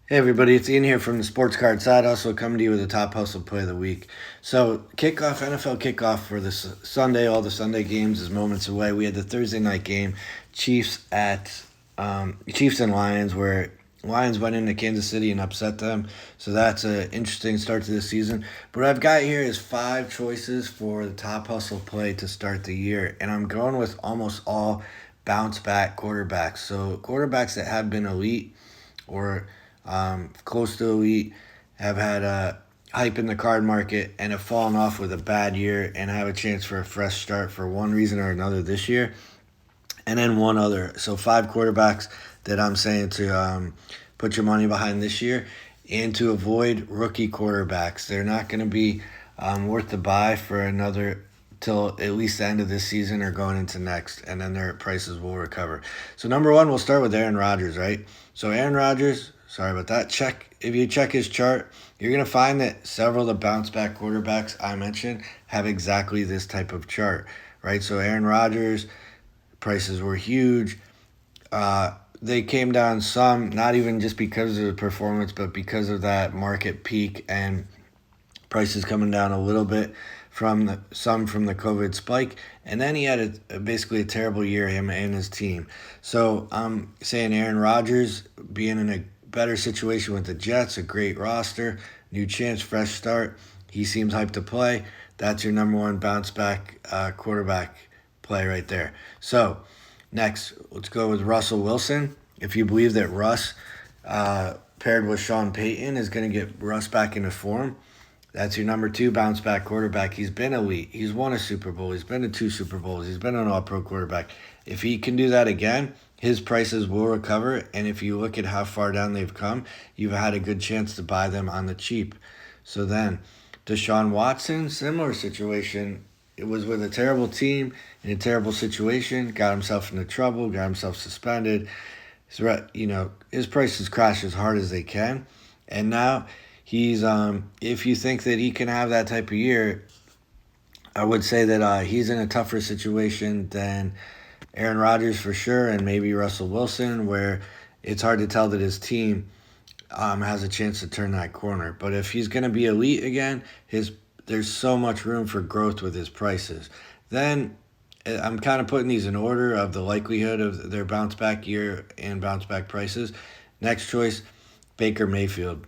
Hey everybody, it's Ian here from the Sports Card Side. Also coming to you with the top hustle play of the week. So NFL kickoff for this Sunday. All the Sunday games is moments away. We had the Thursday night game, Chiefs and Lions, where Lions went into Kansas City and upset them. So that's an interesting start to the season. But what I've got here is 5 choices for the top hustle play to start the year, and I'm going with almost all bounce back quarterbacks. So quarterbacks that have been elite or close to elite, have had a hype in the card market and have fallen off with a bad year and have a chance for a fresh start for one reason or another this year. And then one other. So 5 quarterbacks that I'm saying to put your money behind this year and to avoid rookie quarterbacks. They're not going to be worth the buy for another till at least the end of this season or going into next, and then their prices will recover. So number one, we'll start with Aaron Rodgers, right? So Aaron Rodgers, sorry about that. If you check his chart, you're gonna find that several of the bounce back quarterbacks I mentioned have exactly this type of chart, right? So Aaron Rodgers prices were huge. They came down some, not even just because of the performance, but because of that market peak and prices coming down a little bit from the COVID spike, and then he had basically a terrible year, him and his team. So I'm saying Aaron Rodgers being in a better situation with the Jets, a great roster, new chance, fresh start. He seems hyped to play. That's your number one bounce back quarterback play right there. So next, let's go with Russell Wilson. If you believe that Russ paired with Sean Payton is going to get Russ back into form, that's your number two bounce back quarterback. He's been elite. He's won a Super Bowl. He's been to 2 Super Bowls. He's been an all pro quarterback. If he can do that again, his prices will recover. And if you look at how far down they've come, you've had a good chance to buy them on the cheap. So then, Deshaun Watson, similar situation. It was with a terrible team in a terrible situation, got himself into trouble, got himself suspended. His prices crash as hard as they can. And now he's if you think that he can have that type of year, I would say that he's in a tougher situation than Aaron Rodgers for sure, and maybe Russell Wilson, where it's hard to tell that his team has a chance to turn that corner. But if he's going to be elite again, there's so much room for growth with his prices. Then I'm kind of putting these in order of the likelihood of their bounce back year and bounce back prices. Next choice, Baker Mayfield.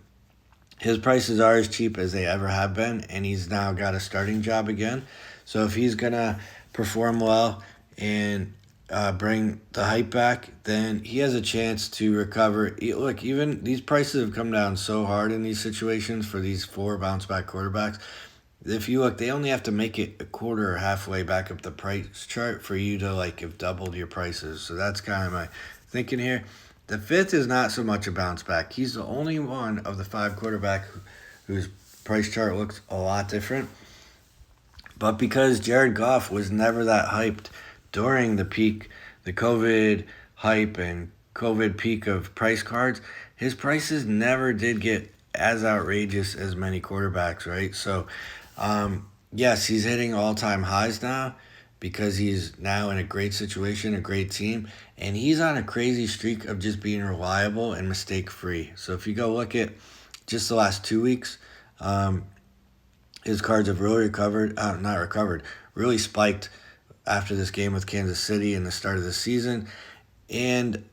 His prices are as cheap as they ever have been, and he's now got a starting job again. So if he's going to perform well and bring the hype back, then he has a chance to recover. Look, even these prices have come down so hard in these situations for these 4 bounce back quarterbacks. If you look, they only have to make it a quarter or halfway back up the price chart for you to have doubled your prices. So that's kind of my thinking here. The fifth is not so much a bounce back. He's the only one of the 5 quarterback whose price chart looks a lot different. But because Jared Goff was never that hyped during the COVID hype and COVID peak of price cards, his prices never did get as outrageous as many quarterbacks, right? So, yes, he's hitting all-time highs now because he's now in a great situation, a great team, and he's on a crazy streak of just being reliable and mistake-free. So if you go look at just the last 2 weeks, his cards have really really spiked after this game with Kansas City and the start of the season. And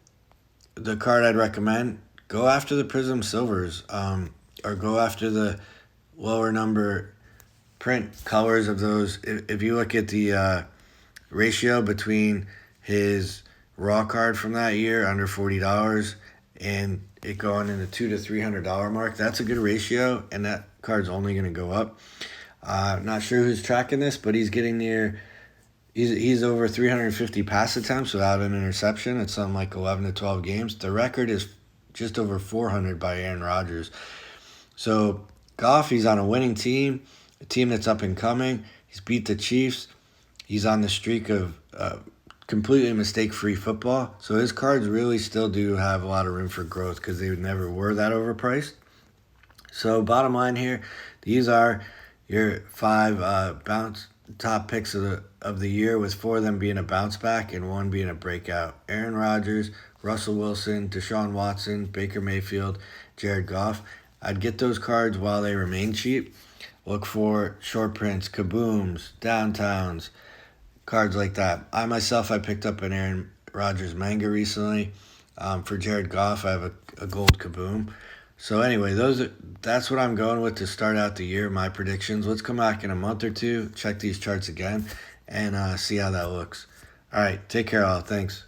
the card I'd recommend, go after the Prism Silvers, or go after the lower number print colors of those. If you look at the ratio between his raw card from that year, under $40, and it going in the $200 to $300 mark, that's a good ratio, and that card's only going to go up. Not sure who's tracking this, but he's getting near. He's over 350 pass attempts without an interception. It's something like 11 to 12 games. The record is just over 400 by Aaron Rodgers. So Goff, he's on a winning team, a team that's up and coming. He's beat the Chiefs. He's on the streak of completely mistake-free football. So his cards really still do have a lot of room for growth because they never were that overpriced. So bottom line here, these are your 5 top picks of the year, with four of them being a bounce back and one being a breakout. Aaron Rodgers, Russell Wilson, Deshaun Watson, Baker Mayfield, Jared Goff. I'd get those cards while they remain cheap. Look for short prints, kabooms, downtowns, cards like that. I picked up an Aaron Rodgers manga recently. For Jared Goff, I have a gold kaboom. So anyway, that's what I'm going with to start out the year. My predictions. Let's come back in a month or two, check these charts again, and see how that looks. All right, take care, all. Thanks.